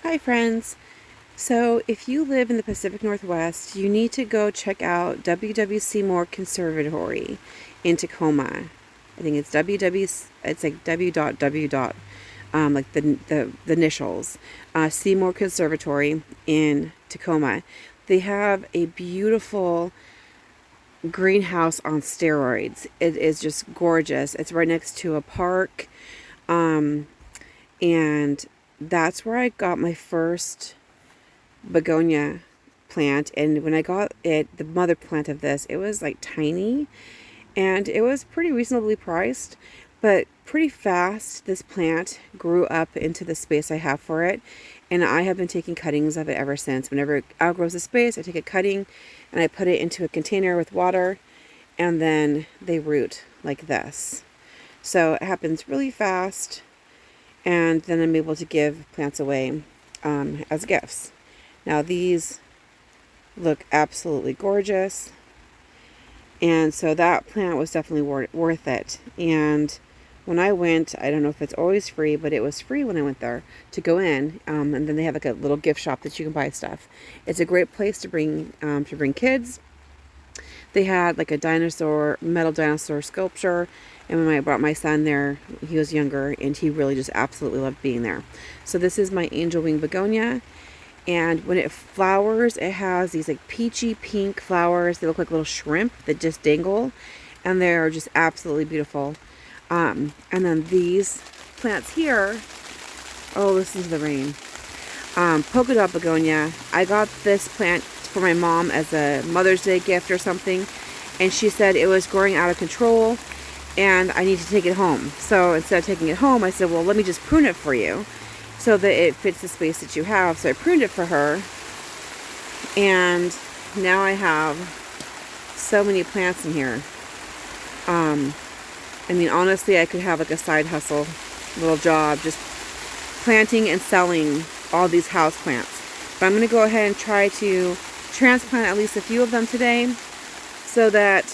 Hi friends! So if you live in the Pacific Northwest, you need to go check out W.W. Seymour Conservatory in Tacoma. I think it's WW, it's like W.W. Like the initials. Seymour Conservatory in Tacoma. They have a beautiful greenhouse on steroids. It is just gorgeous. It's right next to a park. Um, and that's where I got my first begonia plant. And when I got it, the mother plant of this, it was like tiny and it was pretty reasonably priced, but pretty fast this plant grew up into the space I have for it. And I have been taking cuttings of it ever since. Whenever it outgrows the space, I take a cutting and I put it into a container with water, and then they root like this. So it happens really fast, and then I'm able to give plants away as gifts. Now these look absolutely gorgeous, and so that plant was definitely worth it. And when I went, I don't know if it's always free, but it was free when I went there to go in. And then they have like a little gift shop that you can buy stuff. It's a great place to bring kids. They had like a metal dinosaur sculpture. And when I brought my son there, he was younger and he really just absolutely loved being there. So this is my angel wing begonia. And when it flowers, it has these like peachy pink flowers. They look like little shrimp that just dangle. And they're just absolutely beautiful. And then these plants here, oh, listen to the rain. Polka dot begonia. I got this plant for my mom as a Mother's Day gift or something. And she said it was growing out of control and I need to take it home. So instead of taking it home, I said, well, let me just prune it for you so that it fits the space that you have. So I pruned it for her. And now I have so many plants in here. I mean, honestly, I could have like a side hustle, little job, just planting and selling all these house plants. But I'm going to go ahead and try to transplant at least a few of them today so that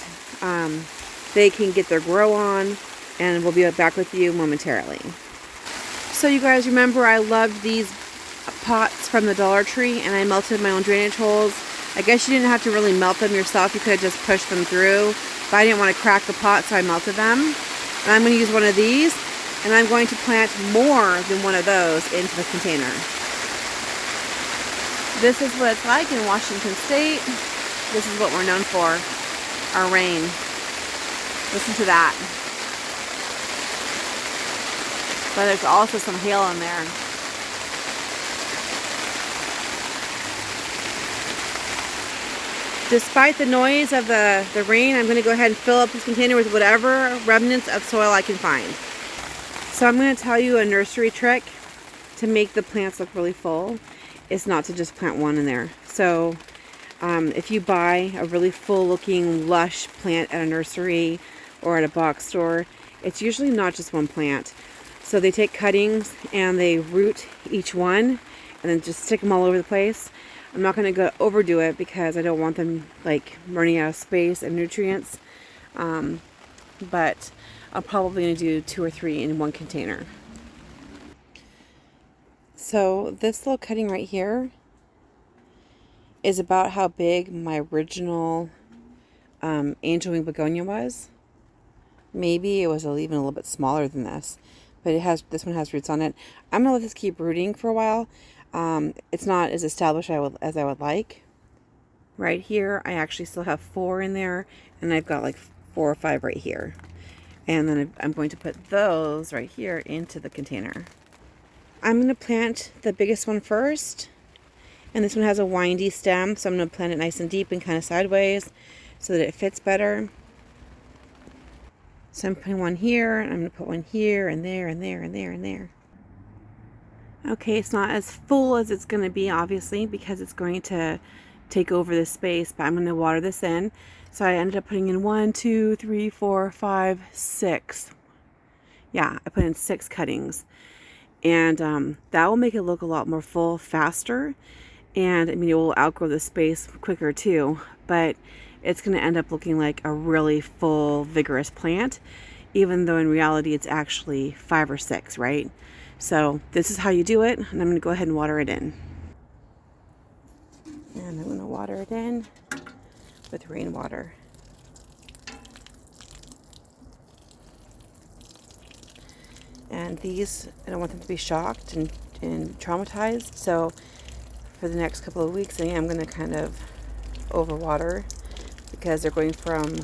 they can get their grow on, and we'll be back with you momentarily. So you guys remember I loved these pots from the Dollar Tree, and I melted my own drainage holes. I guess you didn't have to really melt them yourself. You could have just pushed them through. But I didn't want to crack the pot, so I melted them. And I'm going to use one of these, and I'm going to plant more than one of those into the container. This is what it's like in Washington State. This is what we're known for, our rain. Listen to that. But there's also some hail in there. Despite the noise of the rain, I'm going to go ahead and fill up this container with whatever remnants of soil I can find. So I'm going to tell you a nursery trick to make the plants look really full. Is not to just plant one in there. So if you buy a really full looking lush plant at a nursery or at a box store, it's usually not just one plant. So they take cuttings and they root each one and then just stick them all over the place. I'm not going to overdo it because I don't want them like running out of space and nutrients. But I'm probably going to do 2 or 3 in one container. So this little cutting right here is about how big my original angel wing begonia was. Maybe it was even a little bit smaller than this, but this one has roots on it. I'm gonna let this keep rooting for a while. It's not as established as I would like. Right here, I actually still have 4 in there, and I've got like 4 or 5 right here. And then I'm going to put those right here into the container. I'm going to plant the biggest one first, and this one has a windy stem, so I'm going to plant it nice and deep and kind of sideways so that it fits better. So I'm putting one here, and I'm going to put one here and there and there and there and there. Okay, it's not as full as it's going to be, obviously, because it's going to take over this space, but I'm going to water this in. So I ended up putting in 1, 2, 3, 4, 5, 6. Yeah, I put in 6 cuttings. And that will make it look a lot more full faster. And I mean, it will outgrow the space quicker too. But it's going to end up looking like a really full, vigorous plant. Even though in reality it's actually 5 or 6, right? So this is how you do it, and I'm going to go ahead and water it in. And I'm going to water it in with rainwater. And these, I don't want them to be shocked and traumatized. So for the next couple of weeks, I am going to kind of overwater because they're going from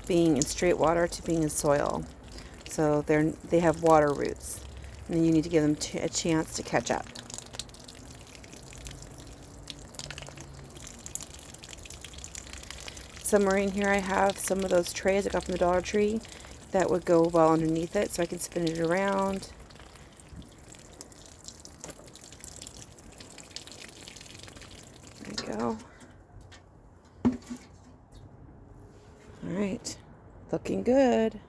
being in straight water to being in soil. So they have water roots, and then you need to give them a chance to catch up. Somewhere in here I have some of those trays I got from the Dollar Tree that would go well underneath it, so I can spin it around. There we go. Alright, looking good.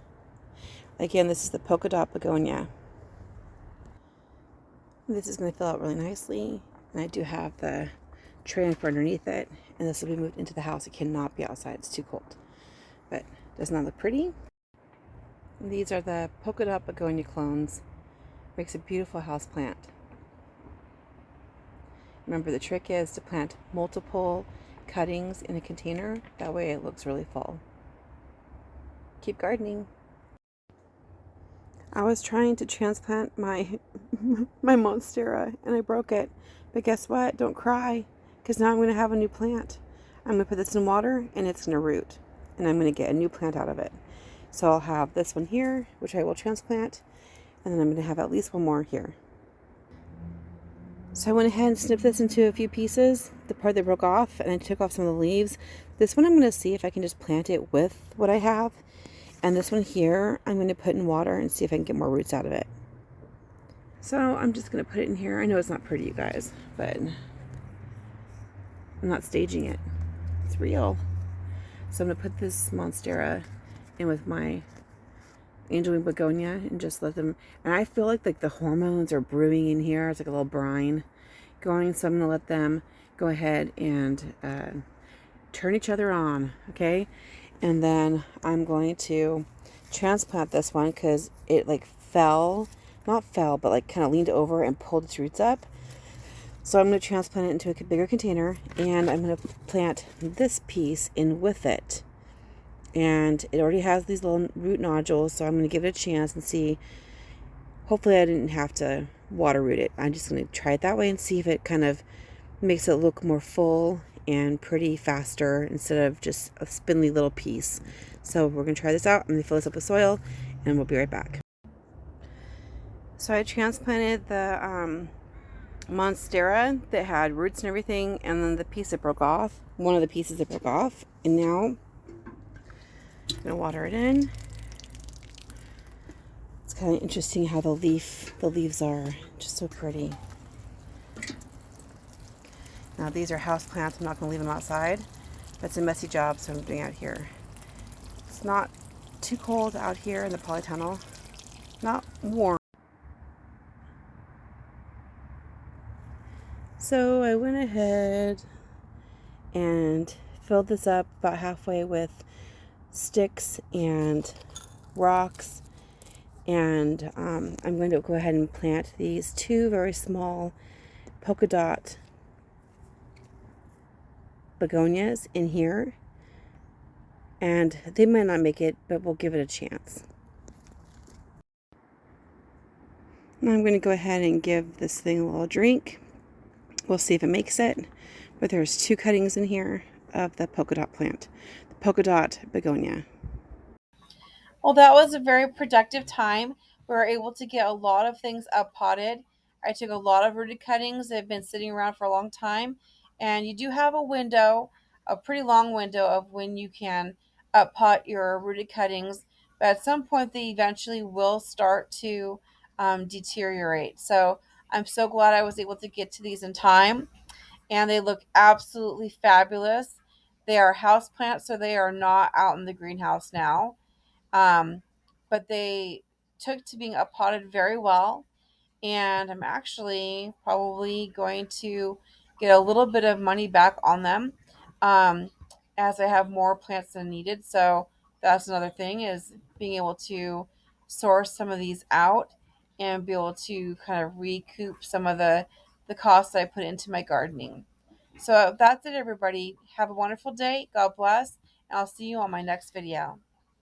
Again, this is the polka dot begonia. This is going to fill out really nicely, and I do have the tray for underneath it, and this will be moved into the house. It cannot be outside, it's too cold. But doesn't that look pretty? And these are the polka dot begonia clones. Makes a beautiful house plant. Remember, the trick is to plant multiple cuttings in a container. That way it looks really full. Keep gardening. I was trying to transplant my monstera and I broke it. But guess what? Don't cry, because now I'm going to have a new plant. I'm going to put this in water and it's going to root. And I'm going to get a new plant out of it. So I'll have this one here, which I will transplant. And then I'm going to have at least one more here. So I went ahead and snipped this into a few pieces, the part that broke off, and I took off some of the leaves. This one I'm going to see if I can just plant it with what I have. And this one here, I'm going to put in water and see if I can get more roots out of it. So I'm just going to put it in here. I know it's not pretty, you guys, but I'm not staging it. It's real. So I'm going to put this monstera in with my angel wing begonia and just let them, and I feel like the hormones are brewing in here. It's like a little brine going, so I'm going to let them go ahead and turn each other on, okay? And then I'm going to transplant this one because it not fell, but kind of leaned over and pulled its roots up. So I'm going to transplant it into a bigger container, and I'm going to plant this piece in with it. And it already has these little root nodules, so I'm going to give it a chance and see. Hopefully I didn't have to water root it. I'm just going to try it that way and see if it kind of makes it look more full and pretty faster instead of just a spindly little piece. So we're going to try this out. I'm going to fill this up with soil, and we'll be right back. So I transplanted the monstera that had roots and everything, and then the piece that broke off, one of the pieces that broke off, and now I'm going to water it in. It's kind of interesting how the leaves are just so pretty. Now these are house plants. I'm not going to leave them outside. That's a messy job, so I'm doing it out here. It's not too cold out here in the polytunnel. Not warm. So I went ahead and filled this up about halfway with sticks and rocks. And I'm going to go ahead and plant these two very small polka dot begonias in here. And they might not make it, but we'll give it a chance. Now I'm going to go ahead and give this thing a little drink. We'll see if it makes it. But there's two cuttings in here of the polka dot plant, the polka dot begonia. Well, that was a very productive time. We were able to get a lot of things up potted. I took a lot of rooted cuttings that have been sitting around for a long time. And you do have a window, a pretty long window of when you can up pot your rooted cuttings. But at some point, they eventually will start to deteriorate. So I'm so glad I was able to get to these in time. And they look absolutely fabulous. They are house plants, so they are not out in the greenhouse now. Um, but they took to being uppotted very well. And I'm actually probably going to get a little bit of money back on them um, as I have more plants than needed. So that's another thing, is being able to source some of these out and be able to kind of recoup some of the costs I put into my gardening. So that's it, everybody. Have a wonderful day. God bless. And I'll see you on my next video.